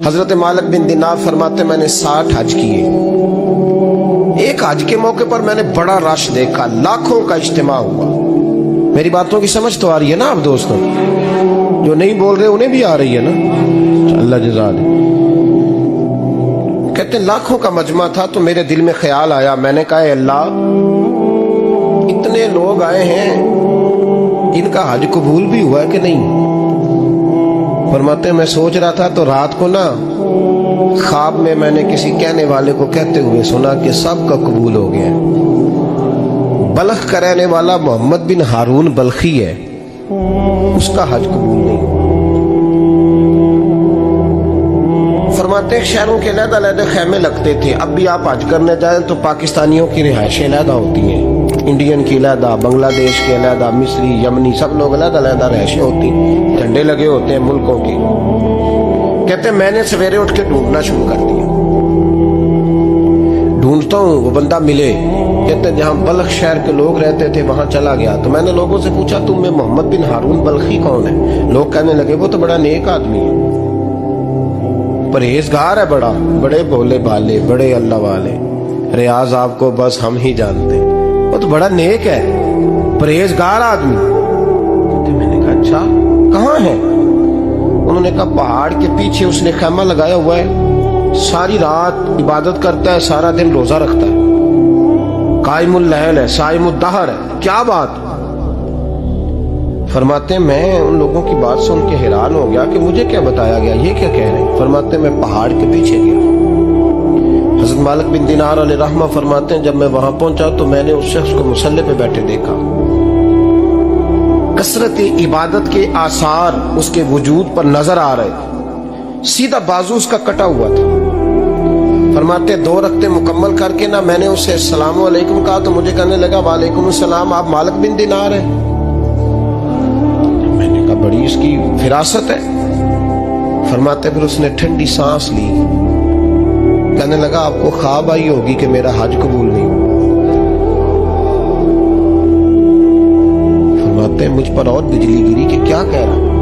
حضرت مالک بن دینار فرماتے میں نے 60 حج کیے. ایک حج کے موقع پر میں نے بڑا رش دیکھا, لاکھوں کا اجتماع ہوا. میری باتوں کی سمجھ تو آ رہی ہے نا آپ دوستوں؟ جو نہیں بول رہے انہیں بھی آ رہی ہے نا؟ اللہ جزا دے. کہتے ہیں لاکھوں کا مجمع تھا تو میرے دل میں خیال آیا, میں نے کہا اے اللہ, اتنے لوگ آئے ہیں, ان کا حج قبول بھی ہوا ہے کہ نہیں؟ فرماتے ہیں میں سوچ رہا تھا تو رات کو نا خواب میں نے کسی کہنے والے کو کہتے ہوئے سنا کہ سب کا قبول ہو گیا. بلخ کا رہنے والا محمد بن ہارون بلخی ہے, اس کا حج قبول نہیں. فرماتے ہیں شہروں کے علیحدہ علیحدہ خیمے لگتے تھے. اب بھی آپ حج کرنے جائیں تو پاکستانیوں کی رہائشیں علیحدہ ہوتی ہیں, انڈین کی علیحدہ, بنگلہ دیش کے علیحدہ, مصری, یمنی, سب لوگ علیحدہ علیحدہ رہائشیں ہوتی ہیں, جھنڈے لگے ہوتے ہیں ملکوں کے. کہتے ہیں میں نے سویرے اٹھ کے ڈھونڈنا شروع کر دیا, ڈھونڈتا ہوں وہ بندہ ملے. کہتے ہیں جہاں بلخ شہر کے لوگ رہتے تھے وہاں چلا گیا تو میں نے لوگوں سے پوچھا تم میں محمد بن ہارون بلخی کون ہے؟ لوگ کہنے لگے وہ تو بڑا نیک آدمی ہے, پرہیزگار ہے, بڑے بھولے بھالے, بڑے اللہ والے, ریاض آپ کو بس ہم ہی جانتے, وہ تو بڑا نیک ہے, پرہیزگار آدمی. میں نے کہا اچھا کہاں ہے؟ انہوں نے کہا پہاڑ کے پیچھے اس نے خیمہ لگایا ہوا ہے, ساری رات عبادت کرتا ہے, سارا دن روزہ رکھتا ہے, قائم اللیل ہے, صائم الدہر ہے. کیا بات؟ فرماتے ہیں میں ان لوگوں کی بات سن کے حیران ہو گیا کہ مجھے کیا بتایا گیا, یہ کیا کہہ رہے ہیں؟ فرماتے ہیں میں پہاڑ کے پیچھے گیا. حضرت مالک بن دینار علیہ رحمہ فرماتے ہیں جب میں وہاں پہنچا تو میں نے اس شخص کو مصلی پہ بیٹھے دیکھا. کثرت عبادت کے آثار اس کے وجود پر نظر آ رہے تھے, سیدھا بازو اس کا کٹا ہوا تھا. فرماتے 2 رکعتیں مکمل کر کے نا میں نے اسے السلام علیکم کہا تو مجھے کہنے لگا وعلیکم السلام, آپ مالک بن دینار ہیں؟ میں نے کہا بڑی اس کی فراست ہے. فرماتے پھر اس نے ٹھنڈی سانس لی, کہنے لگا آپ کو خواب آئی ہوگی کہ میرا حج قبول نہیں. فرماتے مجھ پر اور بجلی گری کہ کیا کہہ رہا.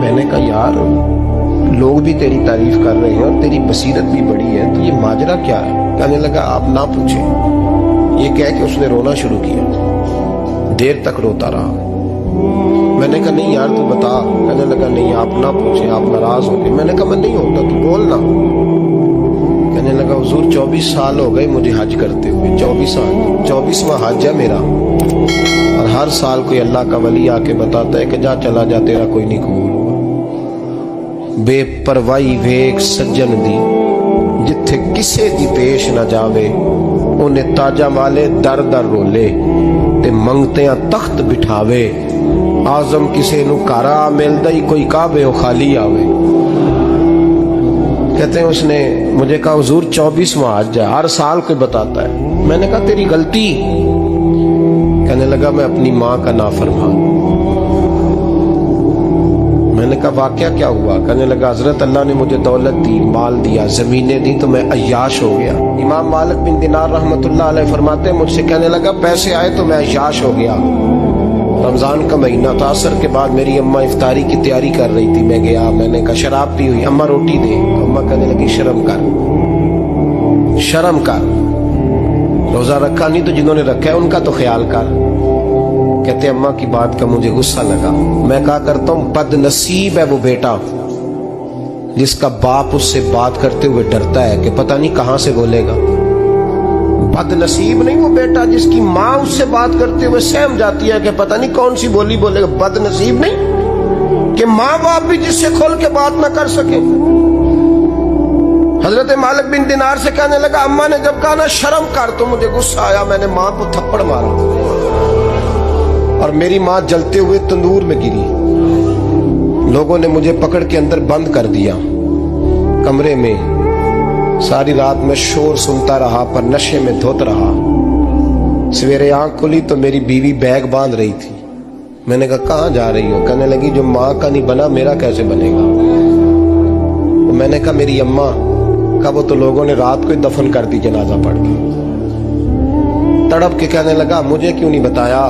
میں نے کہا یار لوگ بھی تیری تعریف کر رہے ہیں اور تیری بصیرت بھی بڑی ہے, تو یہ ماجرا کیا ہے؟ کہنے لگا آپ نہ پوچھیں. یہ کہہ کے اس نے رونا شروع کیا, دیر تک روتا رہا. میں نے کہا نہیں یار تو بتا. کہنے لگا نہیں آپ نہ پوچھیں, آپ ناراض ہو گئے. میں نے کہا میں نہیں ہوتا, تو بولنا. کہنے لگا حضور 24 سال ہو گئے مجھے حج کرتے ہوئے, 24 سال, 24واں حج ہے میرا, اور ہر سال کوئی اللہ کا ولی آ کے بتاتا ہے کہ جا چلا جا تیرا کوئی نہیں قبول ہوا. بے پروائی ویک سجن دی جتھے کسے دی پیش نہ جاوے, انہیں تاجا والے در در رولے تے منگتیاں تخت بٹھاوے. آزم کسے نو کارا ملدا ہی کوئی کعبے و خالی آوے. کہتے ہیں اس نے مجھے کہا حضور 24واں حج ہے, ہر سال کوئی بتاتا ہے. میں نے کہا تیری غلطی. کہنے لگا میں اپنی ماں کا نافرمان. میں نے کہا واقعہ کیا ہوا؟ کہنے لگا حضرت اللہ نے مجھے دولت دی, مال دیا, زمینیں دی تو میں عیاش ہو گیا. امام مالک بن دینار رحمت اللہ علیہ فرماتے ہیں مجھ سے کہنے لگا پیسے آئے تو میں عیاش ہو گیا. رمضان کا مہینہ تھا, عصر کے بعد میری اماں افطاری کی تیاری کر رہی تھی. میں گیا, میں نے کہا شراب پی ہوئی, اماں روٹی دے. اماں کہنے لگی شرم کر, شرم کر, روزہ رکھا نہیں تو جنہوں نے رکھا ہے ان کا تو خیال کر. کہتے اماں کی بات کا مجھے غصہ لگا. میں کہا کرتا ہوں بد نصیب ہے وہ بیٹا جس کا باپ اس سے بات کرتے ہوئے ڈرتا ہے کہ پتہ نہیں کہاں سے بولے گا. بد نصیب نہیں وہ بیٹا جس کی ماں اس سے بات کرتے ہوئے سہم جاتی ہے کہ پتہ نہیں کون سی بولی بولے گا. بد نصیب نہیں کہ ماں باپ بھی جس سے کھول کے بات نہ کر سکے. حضرت مالک بن دینار سے کہنے لگا اماں نے جب کہا نا شرم کر تو مجھے غصہ آیا, میں نے ماں کو تھپڑ مارا اور میری ماں جلتے ہوئے تندور میں گری. لوگوں نے مجھے پکڑ کے اندر بند کر دیا کمرے میں. ساری رات میں شور سنتا رہا پر نشے میں دھوت رہا. سویرے آنکھ کھلی تو میری بیوی بیگ باندھ رہی تھی. میں نے کہا کہاں جا رہی ہو؟ کہنے لگی جو ماں کا نہیں بنا میرا کیسے بنے گا. میں نے کہا میری اماں کا وہ تو لوگوں نے رات کو ہی دفن کر دی جنازہ پڑھ کے. تڑپ کے کہنے لگا مجھے کیوں نہیں بتایا؟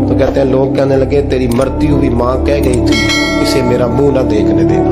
تو کہتے ہیں لوگ کہنے لگے تیری مرتی ہوئی ماں کہہ گئی تھی اسے میرا منہ نہ دیکھنے دینا.